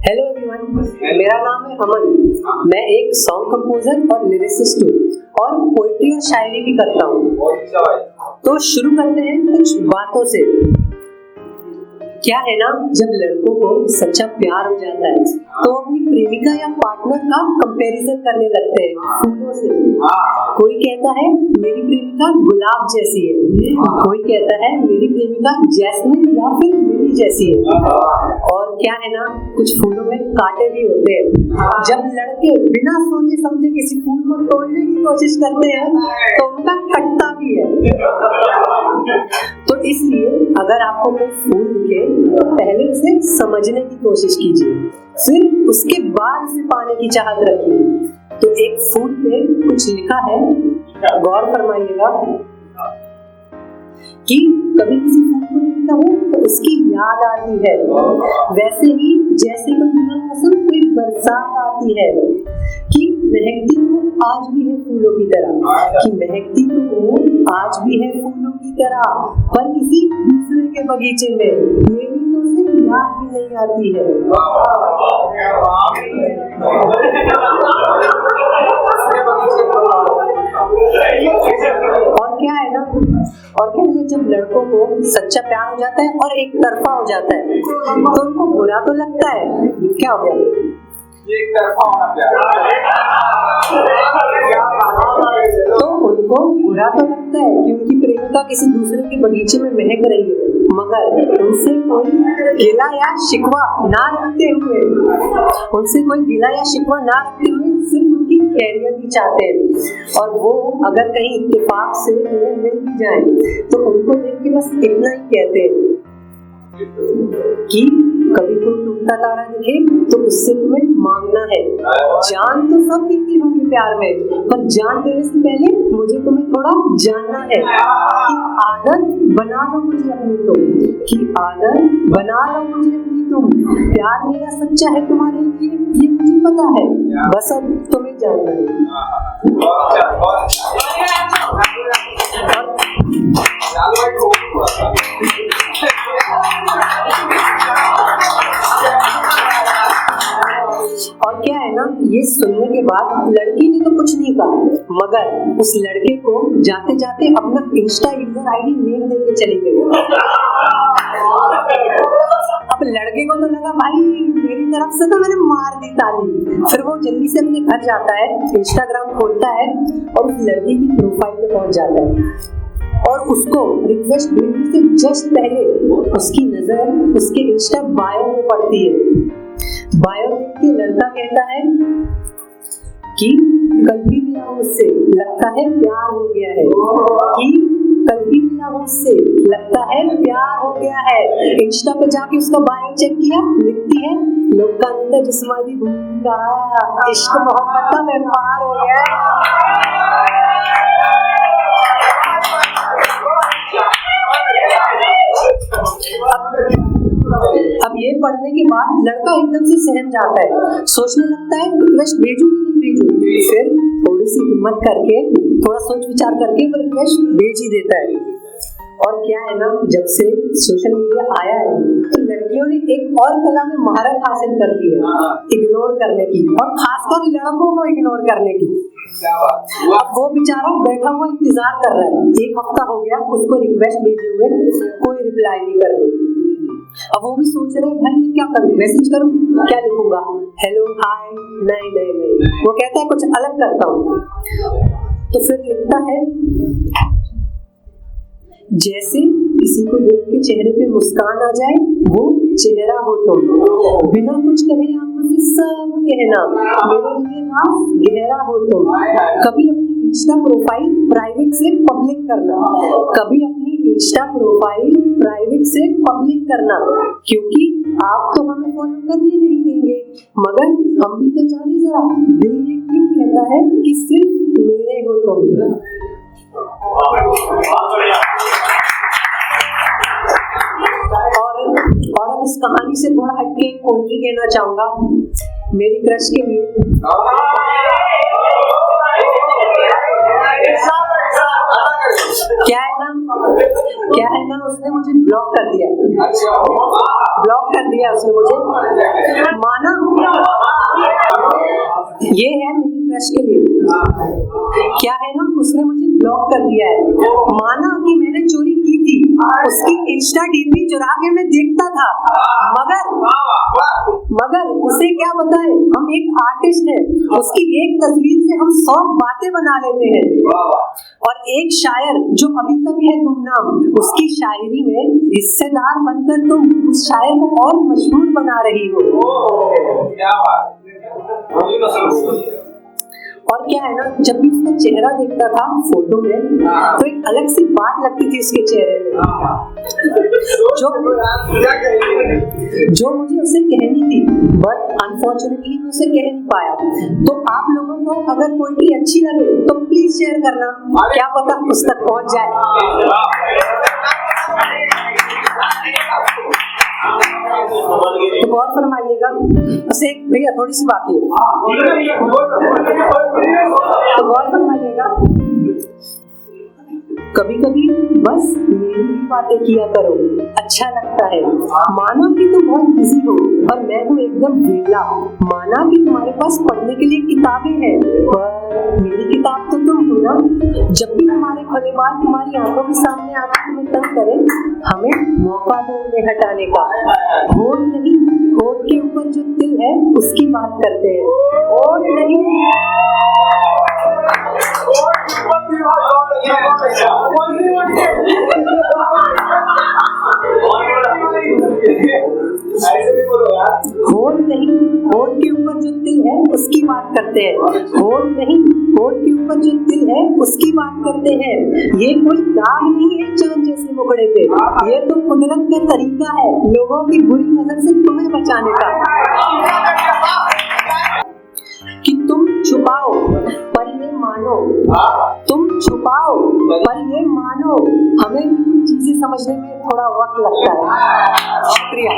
Hello everyone, मेरा नाम है अमन। मैं एक सॉन्ग कंपोजर और लिरिसिस्ट हूँ और पोएट्री और शायरी भी करता हूँ। तो शुरू करते हैं कुछ बातों से। क्या है ना, जब लड़कों को सच्चा प्यार हो जाता है तो अपनी प्रेमिका या पार्टनर का कंपैरिजन करने लगते हैं फूलों से। कोई कहता है मेरी प्रेमिका गुलाब जैसी है, कोई कहता है मेरी प्रेमिका जैस्मिन या फिर लिली जैसी है। और क्या है ना, कुछ फूलों में कांटे भी होते हैं। जब लड़के बिना सोचे समझे किसी फूल को तोड़ने की कोशिश करते हैं तो उनका कटता भी है। तो इसलिए अगर आपको कोई फूल दिखे तो पहले उसे समझने की कोशिश कीजिए, फिर उसके बाद उसे पाने की चाहत रखिए। तो एक फूल पे कुछ लिखा है, गौर फरमाइएगा कि कभी किसी फूल को देखता हूँ तो उसकी याद आती है, वैसे ही जैसे कोई बिना मौसम कोई बरसात आती है। कि महकती तो आज भी है फूलों की तरह, कि महकती तो आज भी है फूलों की तरह, पर किसी दूसरे के बगीचे में मेरी तो उसे याद भी नहीं आती है। और क्या है ना, जब लड़कों को सच्चा प्यार हो जाता है और एक तरफा हो जाता है तो उनको बुरा तो लगता है। क्या हो गया, ये एक तरफा होना प्यार। तो उनको बुरा तो लगता है कि उनकी प्रेमिका किसी दूसरे के बगीचे में महक रही है, मगर उनसे कोई गिला या शिकवा ना रखते हुए सिर्फ उनकी खैरियत ही चाहते हैं। और वो अगर कहीं इत्तेफाक से उन्हें मिल भी जाए तो उनको देख के बस इतना ही कहते हैं कि कभी कोई टूटता तारा दिखे तो उससे तुम्हें मांगना है। जान तो सब देती होंगी प्यार में, पर जान देने से पहले मुझे तुम्हें थोड़ा जानना है। कि आदत बना लो मुझे अपनी तुम, प्यार मेरा सच्चा है तुम्हारे लिए ये मुझे पता है, बस अब तुम्हें जानना है। और क्या है ना, ये सुनने के बाद लड़की ने तो कुछ नहीं कहा, मगर उस लड़के को जाते जाते अपना इंस्टा यूजर आईडी नेम देके चली गई। अब लड़के को तो लगा भाई मेरी तरफ से तो मैंने मार दी ताली। फिर वो जल्दी से अपने घर जाता है, इंस्टाग्राम खोलता है और उस लड़की की प्रोफाइल पे पहुंच जाता है और उसको रिक्वेस्ट भेजने से जस्ट पहले उसकी नजर उसके इंस्टा बायो में पड़ती है। बायो देख के लड़का कहता है कि कल भी मिला मुझसे, लगता है प्यार हो गया है। इंस्टा पे जाके उसका बायो चेक किया, लिखती है लोकांत जिस्मानी भूमिका, इश्क मोहब्बत का व्यापार हो गया है। अब ये पढ़ने के बाद लड़का एकदम से सहम जाता है, सोचने लगता है रिक्वेस्ट भेजूं कि नहीं भेजूं। फिर थोड़ी सी हिम्मत करके, थोड़ा सोच विचार करके वो रिक्वेस्ट भेज ही देता है। और क्या है ना, जब से सोशल मीडिया आया है तो लड़कियों ने एक और कला में महारत हासिल कर ली है, इग्नोर करने की, और खासकर लड़कों को इग्नोर करने की। अब वो बेचारा बैठा हुआ इंतजार कर रहा है, 1 हफ्ता हो गया उसको रिक्वेस्ट भेजे हुए, कोई रिप्लाई नहीं कर रही। अब वो भी सोच रहे भाई मैं क्या करूं, मैसेज करूं, क्या लिखूंगा, हेलो हाय, नहीं। वो कहता है कुछ अलग करता हूं। तो फिर लिखता है जैसे किसी को देख के चेहरे पे मुस्कान आ जाए, वो चेहरा हो तुम, बिना कुछ कहे आंखों से सब कहना, मेरे लिए राज गहरा हो तुम। कभी अपनी इंस्टा प्रोफाइल प्राइवेट से पब्लिक करना, क्योंकि आप तो हमें फॉलो करने नहीं देंगे, मगर हम भी तो जाने जरा दिल ये क्यों कहता है कि सिर्फ मेरे हो तुम। और अब इस कहानी से थोड़ा हटके एक पोएट्री कहना चाहूंगा मेरी क्रश के लिए। क्या है ना, उसने मुझे ब्लॉक कर दिया। ब्लॉक कर दिया उसने मुझे। माना ये है मेरी क्रश के लिए, क्या है ना, उसने मुझे ब्लॉक कर दिया है। माना कि मैंने चोरी की थी, उसकी इंस्टा डीपी चुरा के मैं देखता था, मगर उसे क्या बताए, हम एक आर्टिस्ट है, उसकी एक तस्वीर से हम 100 बातें बना लेते हैं। और एक शायर जो अभी तक है गुमनाम, उसकी शायरी में हिस्सेदार बनकर तुम उस शायर को और मशहूर बना रही हो। और क्या है ना, जब भी उसका चेहरा देखता था फोटो में, तो एक अलग सी बात लगती थी उसके चेहरे में, जो मुझे उसे कहनी थी, बट अनफॉर्चुनेटली मैं उसे कह नहीं पाया। तो आप लोगों को अगर पोएट्री अच्छी लगे तो प्लीज शेयर करना, क्या पता उस तक पहुंच जाए। तो गौर फरमाइएगा, बस एक भैया थोड़ी सी बात है, तो गौर फरमाइएगा, कभी कभी बस मेरी भी बातें किया करो, अच्छा लगता है। माना कि तुम बहुत बिजी हो और मैं हूँ एकदम वेला, माना कि तुम्हारे पास पढ़ने के लिए किताबें हैं, पर मेरी किताब तो तुम हो ना। जब भी तुम्हारे खुले बाल तुम्हारी आंखों के सामने आकर तुम्हें तंग करें, हमें मौका दो उन्हें हटाने का। होठ नहीं, होठ के ऊपर जो दिल है उसकी बात करते हैं, होठ नहीं। होठ नहीं, होठ के ऊपर जो दिल है उसकी बात करते हैं, होठ नहीं, होठ के ऊपर जो दिल है उसकी बात करते हैं। ये कोई दाग नहीं है चांद जैसे मुखड़े पे, ये तो कुदरत का तरीका है लोगों की बुरी नजर से तुम्हें बचाने का। कि तुम छुपाओ पर ये मानो, तुम छुपाओ पर ये मानो, हमें भी कुछ चीजें समझने में थोड़ा वक्त लगता है। शुक्रिया।